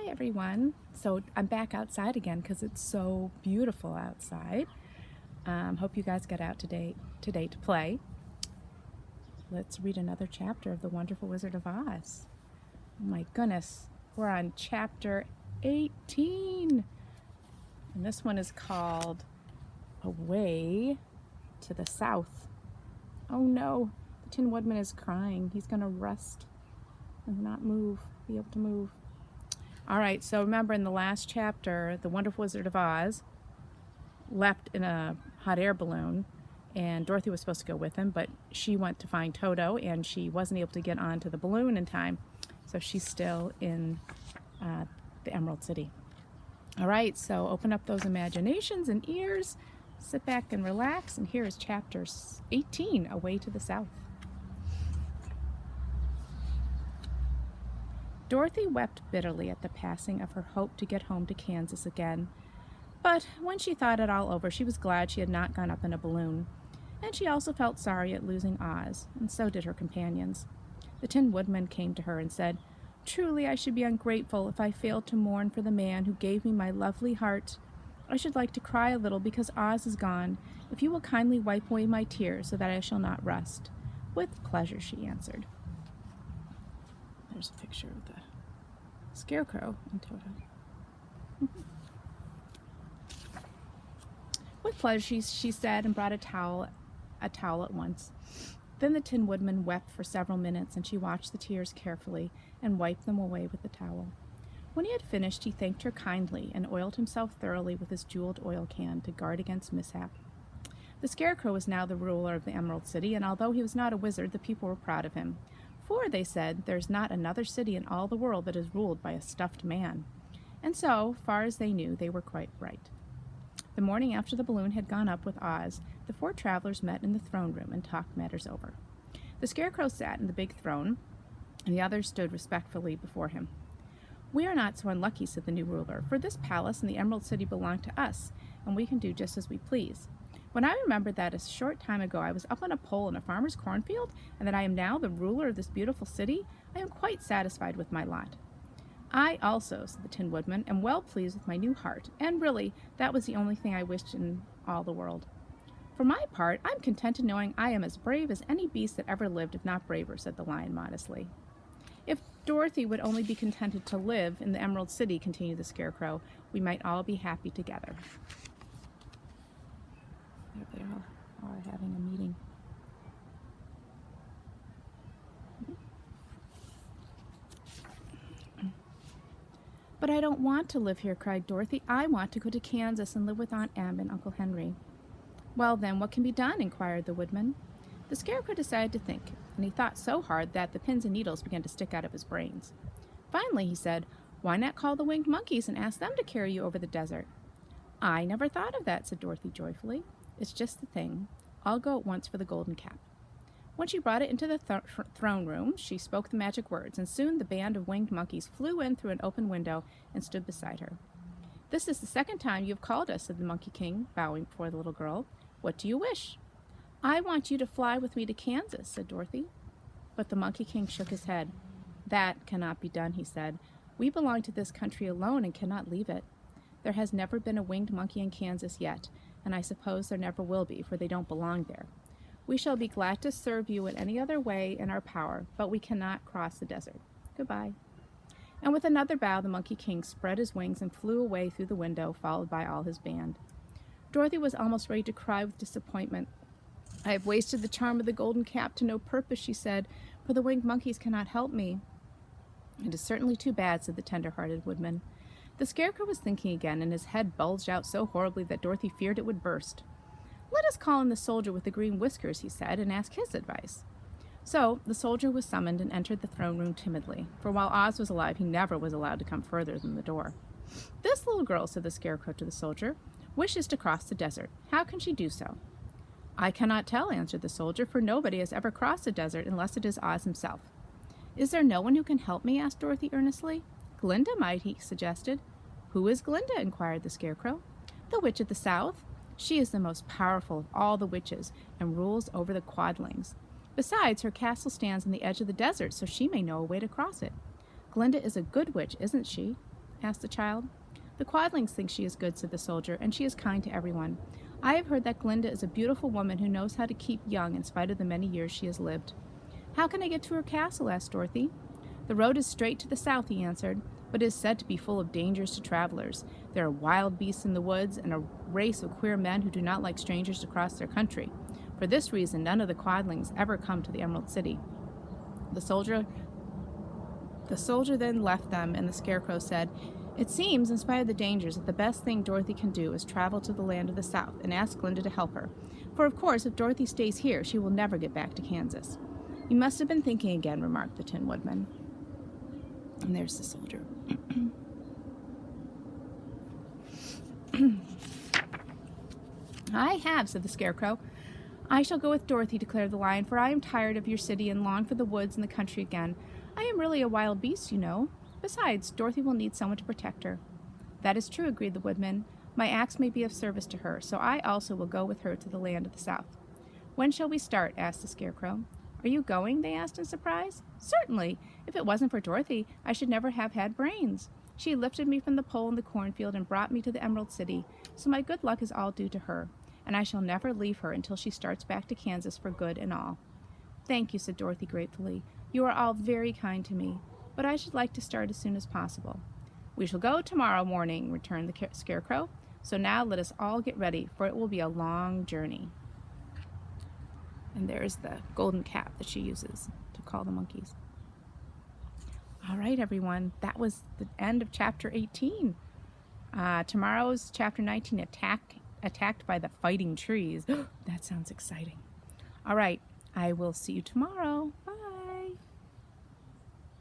Hi everyone. So I'm back outside again because it's so beautiful outside. Hope you guys get out today to play. Let's read another chapter of The Wonderful Wizard of Oz. Oh my goodness, we're on chapter 18. And this one is called Away to the South. Oh no, the Tin Woodman is crying. He's gonna rest and not be able to move. All right, so remember in the last chapter, the Wonderful Wizard of Oz left in a hot air balloon, and Dorothy was supposed to go with him, but she went to find Toto, and she wasn't able to get onto the balloon in time, so she's still in the Emerald City. All right, so open up those imaginations and ears, sit back and relax, and here is chapter 18, Away to the South. Dorothy wept bitterly at the passing of her hope to get home to Kansas again. But when she thought it all over, she was glad she had not gone up in a balloon. And she also felt sorry at losing Oz, and so did her companions. The Tin Woodman came to her and said, "Truly I should be ungrateful if I failed to mourn for the man who gave me my lovely heart. I should like to cry a little because Oz is gone. If you will kindly wipe away my tears so that I shall not rust." "With pleasure," she answered. There's a picture of the Scarecrow and Toto. "With pleasure," she said, and brought a towel at once. Then the Tin Woodman wept for several minutes, and she watched the tears carefully and wiped them away with the towel. When he had finished, he thanked her kindly and oiled himself thoroughly with his jeweled oil can to guard against mishap. The Scarecrow was now the ruler of the Emerald City, and although he was not a wizard, the people were proud of him. For, they said, there's not another city in all the world that is ruled by a stuffed man. And so, far as they knew, they were quite right. The morning after the balloon had gone up with Oz, the four travelers met in the throne room and talked matters over. The Scarecrow sat in the big throne, and the others stood respectfully before him. "We are not so unlucky," said the new ruler, "for this palace and the Emerald City belong to us, and we can do just as we please. When I remembered that a short time ago I was up on a pole in a farmer's cornfield, and that I am now the ruler of this beautiful city, I am quite satisfied with my lot." "I also," said the Tin Woodman, "am well pleased with my new heart, and really, that was the only thing I wished in all the world. For my part, I'm contented knowing I am as brave as any beast that ever lived, if not braver," said the Lion modestly. "If Dorothy would only be contented to live in the Emerald City," continued the Scarecrow, "we might all be happy together." There they are having a meeting. "But I don't want to live here," cried Dorothy. "I want to go to Kansas and live with Aunt Em and Uncle Henry." "Well, then, what can be done?" inquired the Woodman. The Scarecrow decided to think, and he thought so hard that the pins and needles began to stick out of his brains. Finally, he said, "Why not call the Winged Monkeys and ask them to carry you over the desert?" "I never thought of that," said Dorothy joyfully. "It's just the thing. I'll go at once for the golden cap." When she brought it into the throne room, she spoke the magic words, and soon the band of winged monkeys flew in through an open window and stood beside her. "This is the second time you have called us," said the Monkey King, bowing before the little girl. "What do you wish?" "I want you to fly with me to Kansas," said Dorothy. But the Monkey King shook his head. "That cannot be done," he said. "We belong to this country alone and cannot leave it. There has never been a winged monkey in Kansas yet, and I suppose there never will be, for they don't belong there. We shall be glad to serve you in any other way in our power, but we cannot cross the desert. Goodbye." And with another bow, the Monkey King spread his wings and flew away through the window, followed by all his band. Dorothy was almost ready to cry with disappointment. "I have wasted the charm of the golden cap to no purpose," she said, "for the winged monkeys cannot help me." "It is certainly too bad," said the tender-hearted Woodman. The Scarecrow was thinking again, and his head bulged out so horribly that Dorothy feared it would burst. "Let us call in the soldier with the green whiskers," he said, "and ask his advice." So the soldier was summoned and entered the throne room timidly, for while Oz was alive, he never was allowed to come further than the door. "This little girl," said the Scarecrow to the soldier, "wishes to cross the desert. How can she do so?" "I cannot tell," answered the soldier, "for nobody has ever crossed the desert unless it is Oz himself." "Is there no one who can help me?" asked Dorothy earnestly. "Glinda might," he suggested. "Who is Glinda?" inquired the Scarecrow. "The Witch of the South. She is the most powerful of all the witches and rules over the Quadlings. Besides, her castle stands on the edge of the desert, so she may know a way to cross it. Glinda is a good witch, isn't she?" asked the child. The Quadlings think she is good, said the soldier, and she is kind to everyone. I have heard that Glinda is a beautiful woman who knows how to keep young in spite of the many years she has lived. How can I get to her castle? Asked Dorothy. The road is straight to the south, he answered, but it is said to be full of dangers to travelers. There are wild beasts in the woods and a race of queer men who do not like strangers to cross their country. For this reason, none of the Quadlings ever come to the Emerald City. The soldier then left them, and the Scarecrow said, It seems, in spite of the dangers, that the best thing Dorothy can do is travel to the land of the South and ask Glinda to help her. For, of course, if Dorothy stays here, she will never get back to Kansas. You must have been thinking again, remarked the Tin Woodman. And there's the soldier. I have, said the Scarecrow. I shall go with Dorothy, declared the Lion, for I am tired of your city and long for the woods and the country again. I am really a wild beast, you know. Besides, Dorothy will need someone to protect her. That is true, agreed the Woodman. My axe may be of service to her, so I also will go with her to the land of the South. When shall we start? Asked the Scarecrow. Are you going? They asked in surprise. Certainly. If it wasn't for Dorothy, I should never have had brains. She lifted me from the pole in the cornfield and brought me to the Emerald City, so my good luck is all due to her, and I shall never leave her until she starts back to Kansas for good and all. Thank you, said Dorothy gratefully. You are all very kind to me, but I should like to start as soon as possible. We shall go tomorrow morning, returned the Scarecrow. So now let us all get ready, for it will be a long journey. And there's the golden cap that she uses to call the monkeys. All right, everyone, that was the end of chapter 18. Tomorrow's chapter 19, attacked by the fighting trees. That sounds exciting. All right, I will see you tomorrow.